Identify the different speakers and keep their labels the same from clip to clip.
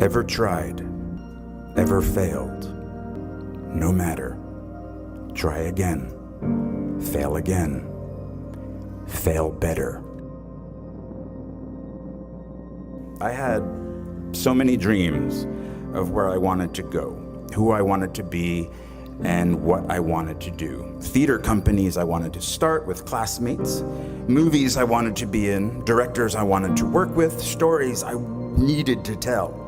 Speaker 1: Ever tried, ever failed? No matter. Try again, fail again, fail better. I had so many dreams of where I wanted to go, who I wanted to be, and what I wanted to do. Theater companies I wanted to start with classmates, movies I wanted to be in, directors I wanted to work with, stories I needed to tell.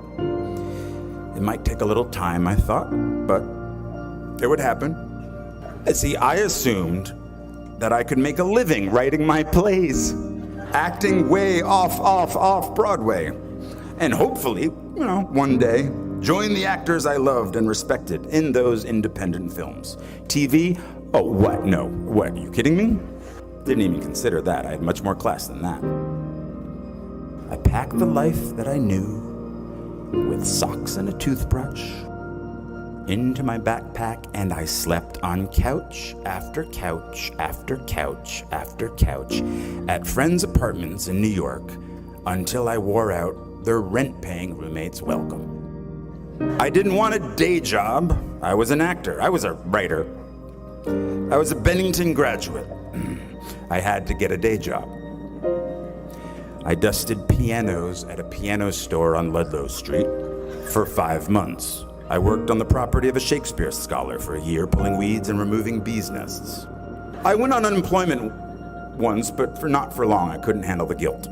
Speaker 1: It might take a little time, I thought, but it would happen. See, I assumed that I could make a living writing my plays, acting way off Broadway, and hopefully, one day, join the actors I loved and respected in those independent films. TV? Oh, what? No. What, are you kidding me? Didn't even consider that. I had much more class than that. I packed the life that I knew with socks and a toothbrush into my backpack, and I slept on couch after couch after couch after couch at friends' apartments in New York until I wore out their rent-paying roommates' welcome. I didn't want a day job. I was an actor. I was a writer. I was a Bennington graduate. I had to get a day job. I dusted pianos at a piano store on Ludlow Street for 5 months. I worked on the property of a Shakespeare scholar for a year, pulling weeds and removing bees' nests. I went on unemployment once, but not for long. I couldn't handle the guilt.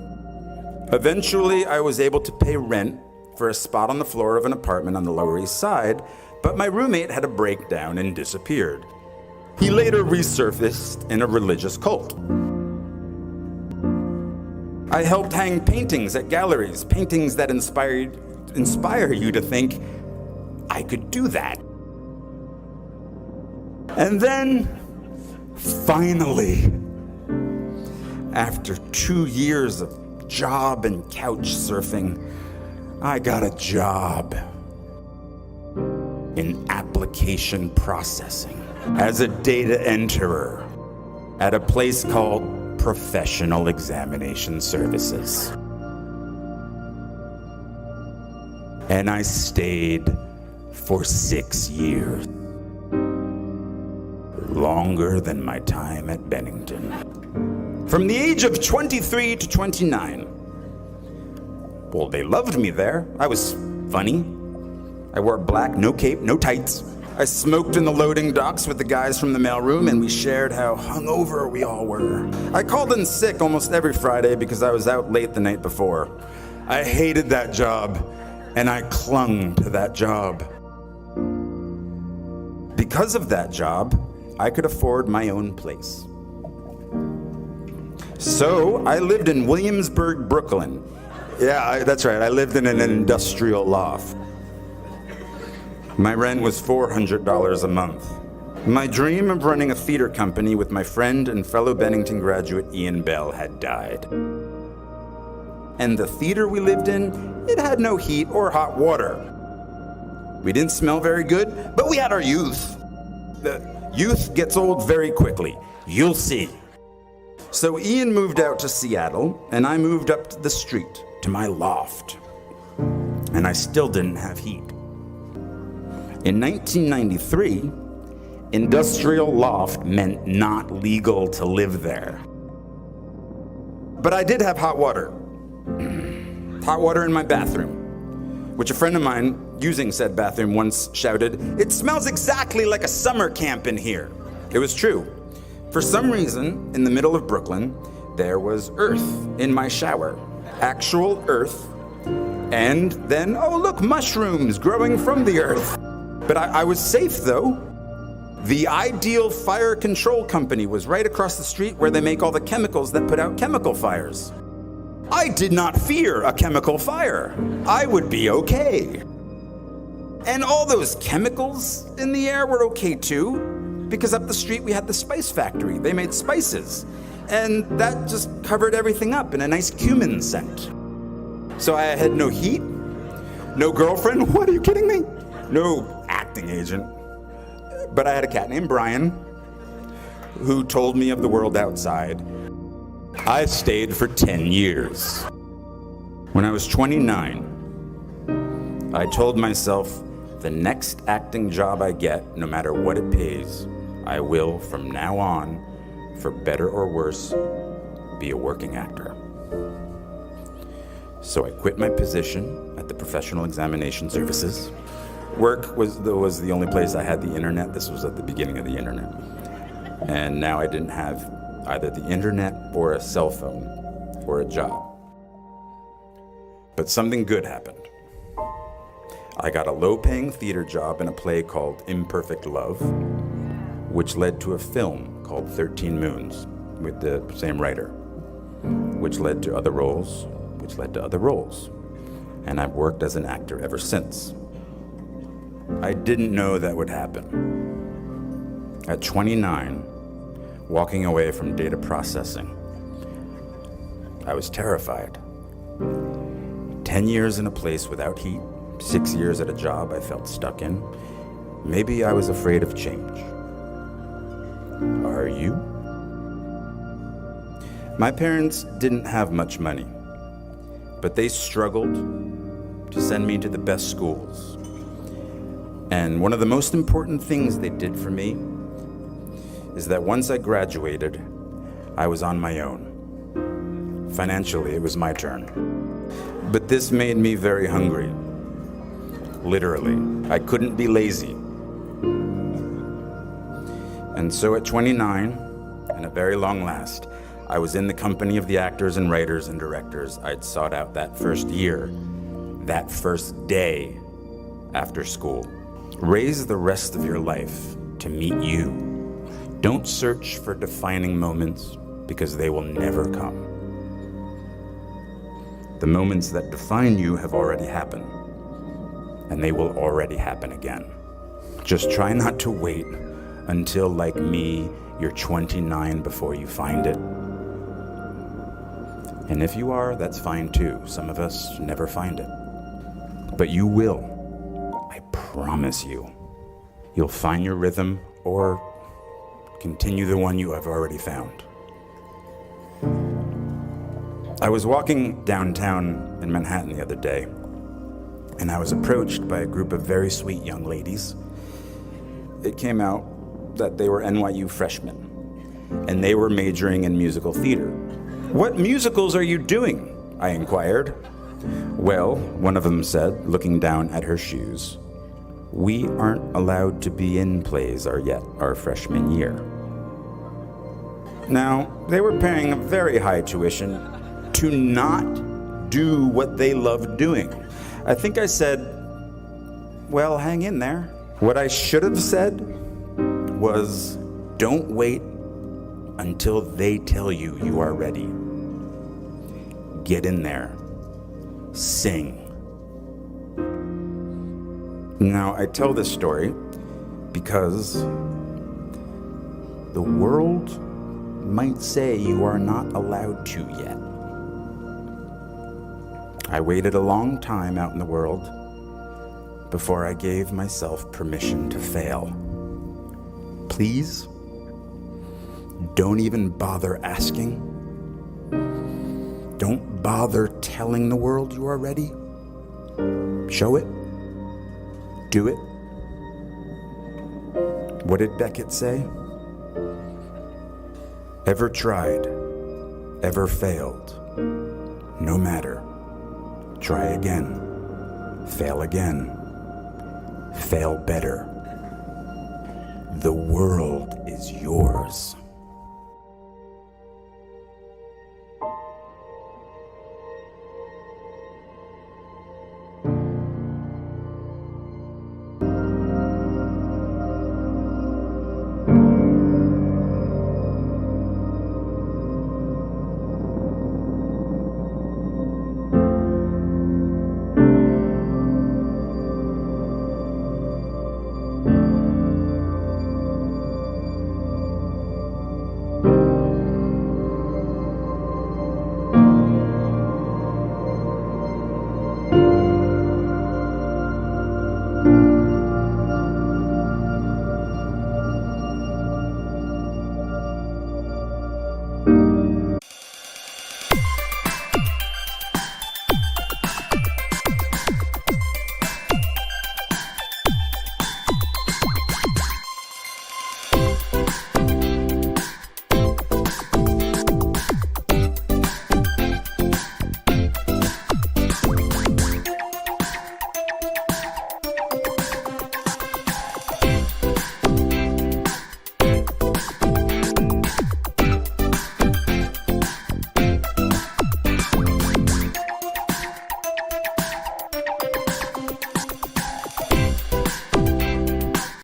Speaker 1: Eventually, I was able to pay rent for a spot on the floor of an apartment on the Lower East Side, but my roommate had a breakdown and disappeared. He later resurfaced in a religious cult. I helped hang paintings at galleries, paintings that inspire you to think, I could do that. And then, finally, after 2 years of job and couch surfing, I got a job in application processing as a data enterer at a place called Professional Examination Services. And I stayed for 6 years. Longer than my time at Bennington. From the age of 23 to 29. Well, they loved me there. I was funny. I wore black, no cape, no tights. I smoked in the loading docks with the guys from the mailroom, and we shared how hungover we all were. I called in sick almost every Friday because I was out late the night before. I hated that job, and I clung to that job. Because of that job, I could afford my own place. So I lived in Williamsburg, Brooklyn. Yeah, that's right. I lived in an industrial loft. My rent was $400 a month. My dream of running a theater company with my friend and fellow Bennington graduate Ian Bell had died. And the theater we lived in, it had no heat or hot water. We didn't smell very good, but we had our youth. The youth gets old very quickly. You'll see. So Ian moved out to Seattle, and I moved up the street to my loft. And I still didn't have heat. In 1993, industrial loft meant not legal to live there. But I did have hot water. Hot water in my bathroom, which a friend of mine using said bathroom once shouted, "It smells exactly like a summer camp in here." It was true. For some reason, in the middle of Brooklyn, there was earth in my shower. Actual earth. And then, oh look, mushrooms growing from the earth. But I was safe though. The Ideal Fire Control Company was right across the street where they make all the chemicals that put out chemical fires. I did not fear a chemical fire. I would be okay. And all those chemicals in the air were okay too, because up the street we had the spice factory. They made spices. And that just covered everything up in a nice cumin scent. So I had no heat, no girlfriend. What, are you kidding me? No acting agent. But I had a cat named Brian who told me of the world outside. I stayed for 10 years. When I was 29, I told myself, the next acting job I get, no matter what it pays, I will, from now on, for better or worse, be a working actor. So I quit my position at the Professional Examination Services. Work was the only place I had the internet. This was at the beginning of the internet. And now I didn't have either the internet or a cell phone or a job. But something good happened. I got a low-paying theater job in a play called Imperfect Love, which led to a film called 13 Moons with the same writer, which led to other roles, which led to other roles. And I've worked as an actor ever since. I didn't know that would happen. At 29, walking away from data processing, I was terrified. 10 years in a place without heat, 6 years at a job I felt stuck in. Maybe I was afraid of change. Are you? My parents didn't have much money, but they struggled to send me to the best schools. And one of the most important things they did for me is that once I graduated, I was on my own. Financially, it was my turn. But this made me very hungry. Literally, I couldn't be lazy. And so at 29, and at very long last, I was in the company of the actors and writers and directors I'd sought out that first year, that first day after school. Raise the rest of your life to meet you. Don't search for defining moments, because they will never come. The moments that define you have already happened, and they will already happen again. Just try not to wait until, like me, you're 29 before you find it. And if you are, that's fine too. Some of us never find it. But you will. I promise you. You'll find your rhythm or continue the one you have already found. I was walking downtown in Manhattan the other day, and I was approached by a group of very sweet young ladies. It came out that they were NYU freshmen, and they were majoring in musical theater. "What musicals are you doing?" I inquired. "Well," one of them said, looking down at her shoes, "we aren't allowed to be in plays yet our freshman year." Now, they were paying a very high tuition to not do what they loved doing. I think I said, "Well, hang in there." What I should have said was, "Don't wait until they tell you you are ready. Get in there. Sing." Now, I tell this story because the world might say you are not allowed to yet. I waited a long time out in the world before I gave myself permission to fail. Please, don't even bother asking. Don't bother telling the world you are ready. Show it. Do it. What did Beckett say? Ever tried, ever failed, no matter. Try again, fail again, fail better. The world is yours.